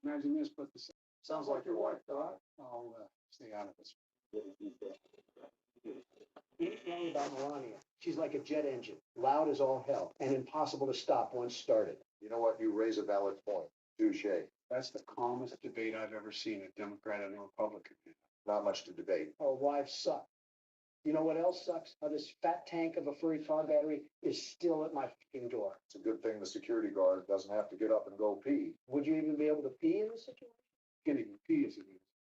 Imagine this, but sounds like your wife, Doc. I'll stay out of this. Ain't wrong about Melania. She's like a jet engine, loud as all hell, and impossible to stop once started. You know what? You raise a valid point. Touche. That's the calmest debate I've ever seen, a Democrat and a Republican. Not much to debate. Our wives suck. You know what else sucks? How this fat tank of a furry car battery is still at my fucking door. It's a good thing the security guard doesn't have to get up and go pee. Would you even be able to pee in this situation? Getting pee is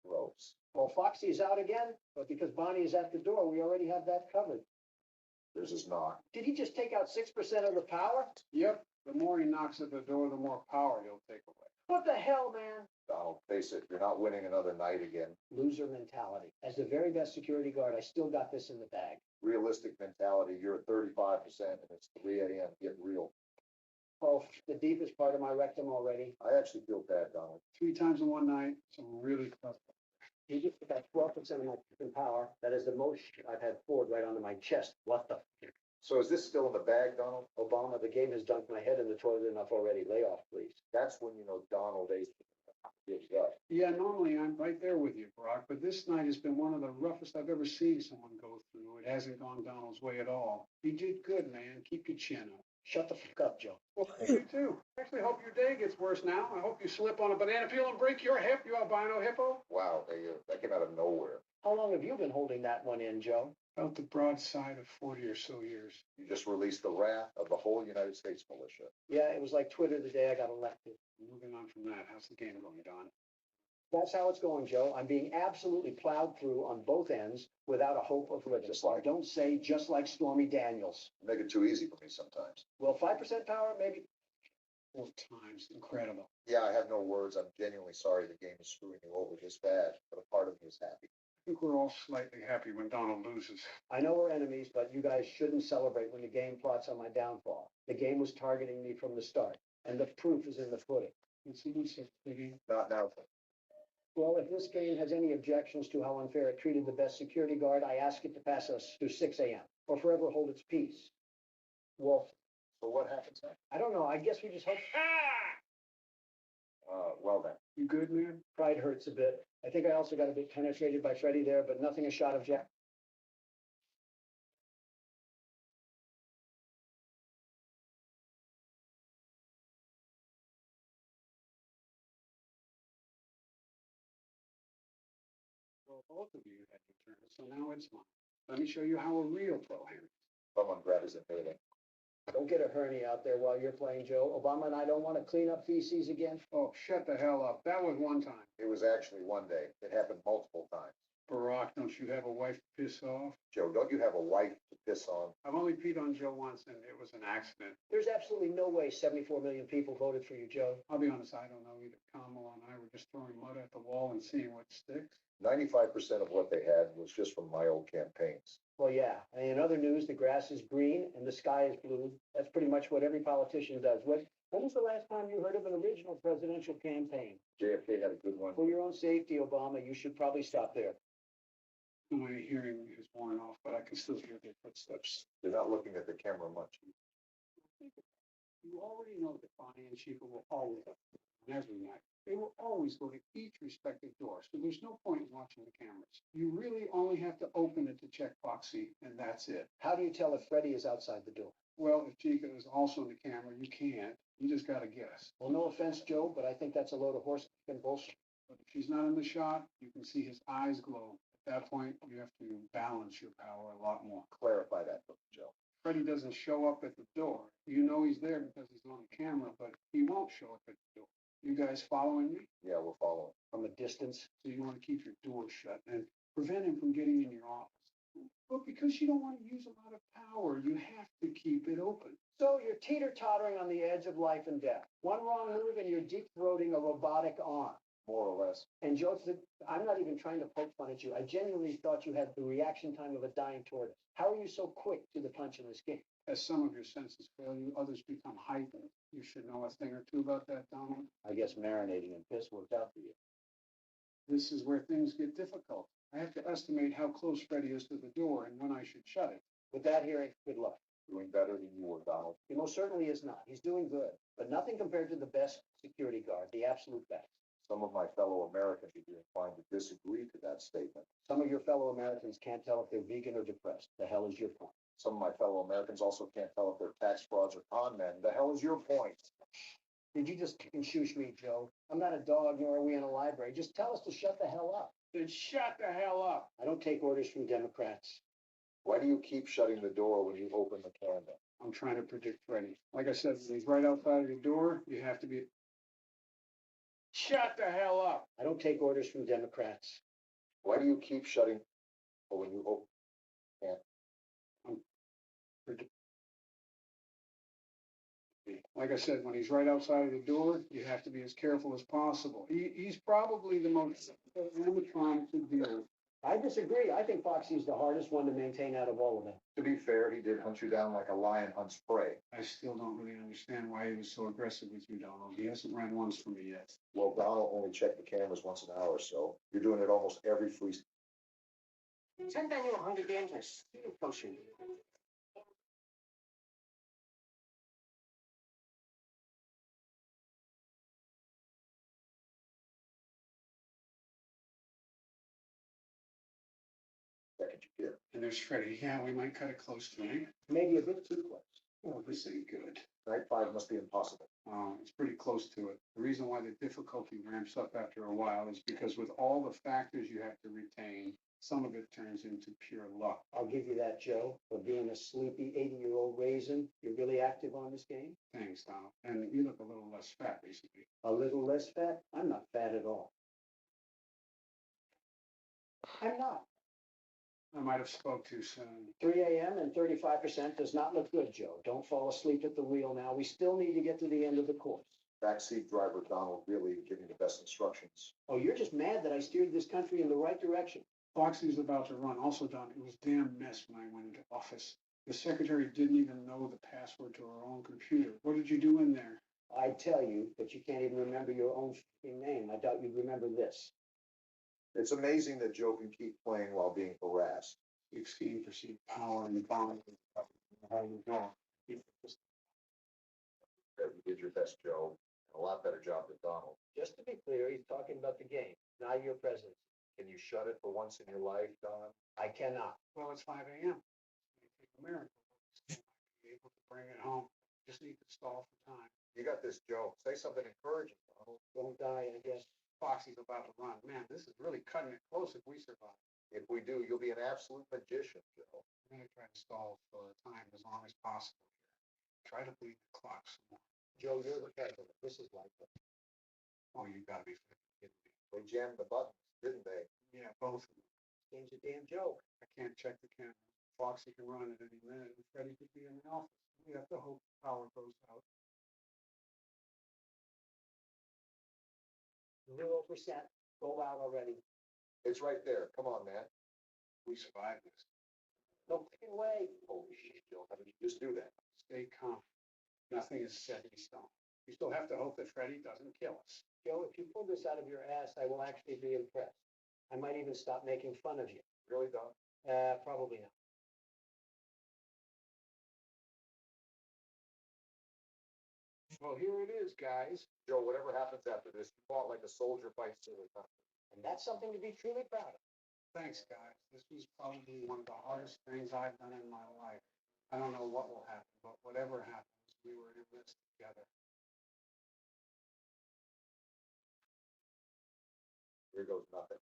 Gross. Well, Foxy is out again, but because Bonnie is at the door, we already have that covered. There's his knock. Did he just take out 6% of the power? Yep. The more he knocks at the door, the more power he'll take away. What the hell, man? Donald, face it, you're not winning another night again. Loser mentality. As the very best security guard, I still got this in the bag. Realistic mentality, you're at 35% and it's 3 a.m. Get real. Oh, the deepest part of my rectum already. I actually feel bad, Donald. 3 times in one night, some really tough. He just got 12% of my fucking power. That is the most I've had poured right onto my chest. What the f? So is this still in the bag, Donald? Obama, the game has dunked my head in the toilet enough already. Lay off, please. That's when you know Donald Ace gives up. Yeah, normally I'm right there with you, Brock, but this night has been one of the roughest I've ever seen someone go through. It hasn't gone Donald's way at all. He did good, man. Keep your chin up. Shut the fuck up, Joe. Well, you too. Actually, hope your day gets worse now. I hope you slip on a banana peel and break your hip, you albino hippo. Wow, that came out of nowhere. How long have you been holding that one in, Joe? About the broadside of 40 or so years. You just released the wrath of the whole United States militia. Yeah, it was like Twitter the day I got elected. Moving on from that, how's the game going, Don? That's how it's going, Joe. I'm being absolutely plowed through on both ends without a hope of living. Just like- Don't say just like Stormy Daniels. You make it too easy for me sometimes. Well, 5% power, maybe. 4 times. Incredible. Yeah, I have no words. I'm genuinely sorry the game is screwing you over this bad, but a part of me is happy. I think we're all slightly happy when Donald loses. I know we're enemies, but you guys shouldn't celebrate when the game plots on my downfall. The game was targeting me from the start, and the proof is in the pudding. It's a lucid thinking. Not now. Well, if this game has any objections to how unfair it treated the best security guard, I ask it to pass us to 6 a.m. or forever hold its peace. Wolf. So what happens next? I don't know. I guess we just hope. Well then. You good, man? Pride hurts a bit. I think I also got a bit penetrated by Freddie there, but nothing a shot of Jack. Well, both of you had your turn, so now it's mine. Let me show you how a real pro handles. Someone grab his inhaler. Don't get a hernia out there while you're playing, Joe. Obama and I don't want to clean up feces again. Oh, shut the hell up. That was one time. It was actually one day. It happened multiple times. Barack, don't you have a wife to piss off? Joe, don't you have a wife to piss on? I've only peed on Joe once, and it was an accident. There's absolutely no way 74 million people voted for you, Joe. I'll be honest, I don't know. Either Kamala and I were just throwing mud at the wall and seeing what sticks. 95% of what they had was just from my old campaigns. Well, yeah. And in other news, the grass is green and the sky is blue. That's pretty much what every politician does. When was the last time you heard of an original presidential campaign? JFK had a good one. For your own safety, Obama, you should probably stop there. My hearing is worn off, but I can still hear their footsteps. They're not looking at the camera much. You already know that Bonnie and Chica will always, on every night, they will always go to each respective door, so there's no point in watching the cameras. You really only have to open it to check Foxy, and that's it. How do you tell if Freddie is outside the door? Well, if Chica is also in the camera, you can't. You just gotta guess. Well, no offense, Joe, but I think that's a load of horse and bullshit. But if she's not in the shot, you can see his eyes glow. At that point, you have to balance your power a lot more. Clarify that for me, Joe. Freddie doesn't show up at the door. You know he's there because he's on the camera, but he won't show up at the door. You guys following me? Yeah, we're following. From a distance. So you want to keep your door shut and prevent him from getting in your office. But because you don't want to use a lot of power, you have to keep it open. So you're teeter-tottering on the edge of life and death. One wrong move and you're deep-throating a robotic arm. More or less. And Joe, I'm not even trying to poke fun at you. I genuinely thought you had the reaction time of a dying tortoise. How are you so quick to the punch in this game? As some of your senses fail you, others become heightened. You should know a thing or two about that, Donald. I guess marinating in piss worked out for you. This is where things get difficult. I have to estimate how close Freddie is to the door and when I should shut it. With that hearing, good luck. Doing better than you were, Donald. He most certainly is not. He's doing good, but nothing compared to the best security guard, the absolute best. Some of my fellow Americans would be inclined to disagree to that statement. Some of your fellow Americans can't tell if they're vegan or depressed. The hell is your point? Some of my fellow Americans also can't tell if they're tax frauds or con men. The hell is your point? Did you just kick and shoosh me, Joe? I'm not a dog, nor are we in a library. Just tell us to shut the hell up. Then shut the hell up. I don't take orders from Democrats. Why do you keep shutting the door when you open the can? I'm trying to predict Freddie. Like I said, when he's right outside of the door, you have to be. Shut the hell up. I don't take orders from Democrats. Why do you keep shutting when you open the can? Like I said, when he's right outside of the door, you have to be as careful as possible. He's probably the most animatronic to deal with. I disagree. I think Foxy's the hardest one to maintain out of all of them. To be fair, he did hunt you down like a lion hunts prey. I still don't really understand why he was so aggressive with you, Donald. He hasn't ran once for me yet. Well, Donald only checked the cameras once an hour, so you're doing it almost every free. Send down your Hunger Games potion. Second you get. And there's Freddie. Yeah, we might cut it close tonight. Maybe a bit too close. Oh, this ain't good. Night 5 must be impossible. It's pretty close to it. The reason why the difficulty ramps up after a while is because with all the factors you have to retain, some of it turns into pure luck. I'll give you that, Joe. For being a sleepy 80-year-old raisin, you're really active on this game? Thanks, Donald. And you look a little less fat recently. A little less fat? I'm not fat at all. I'm not. I might have spoke too soon. 3 a.m. and 35% does not look good, Joe. Don't fall asleep at the wheel now. We still need to get to the end of the course. Backseat driver Donald really giving the best instructions. Oh, you're just mad that I steered this country in the right direction. Foxy's about to run. Also, Don, it was a damn mess when I went into office. The secretary didn't even know the password to her own computer. What did you do in there? I'd tell you, but you can't even remember your own name. I doubt you'd remember this. It's amazing that Joe can keep playing while being harassed. 16 perceived power and bond. You did your best, Joe. A lot better job than Donald. Just to be clear, he's talking about the game, not your presidency. Can you shut it for once in your life, Don? I cannot. Well, it's 5 a.m. It take a miracle. Still might be able to bring it home. Just need to stall for time. You got this, Joe. Say something encouraging, Donald. Don't die, I guess. Foxy's about to run. Man, this is really cutting it close if we survive. If we do, you'll be an absolute magician, Joe. I'm going to try to stall for time as long as possible here. Try to bleed the clock some more. Joe, you're the president. This is like it. Oh, you got to be kidding me. They jammed the buttons, didn't they? Yeah, both of them. Game's a damn joke. I can't check the camera. Foxy can run at any minute, and Freddie could be in the office. We have to hope the power goes out. 0%. Go out already. It's right there. Come on, man. We survived this. No fucking way. Holy shit, Joe. How did you just do that? Stay calm. Nothing is set in stone. We still have to hope that Freddie doesn't kill us. Joe, if you pull this out of your ass, I will actually be impressed. I might even stop making fun of you. Really, Don? Probably not. Well, here it is, guys. Joe, whatever happens after this, you fought like a soldier fights to the country. And that's something to be truly proud of. Thanks, guys. This was probably one of the hardest things I've done in my life. I don't know what will happen, but whatever happens, we were in this together. Here goes nothing.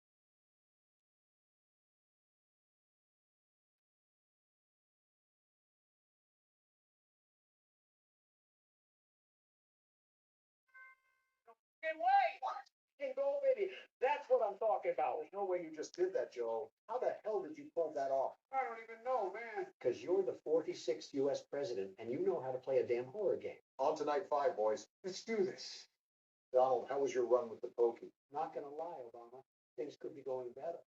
Hey, go, baby. That's what I'm talking about. There's no way you just did that, Joe. How the hell did you pull that off? I don't even know, man. Because you're the 46th U.S. president, and you know how to play a damn horror game. On to night 5, boys. Let's do this. Donald, how was your run with the pokey? Not gonna lie, Obama. Things could be going better.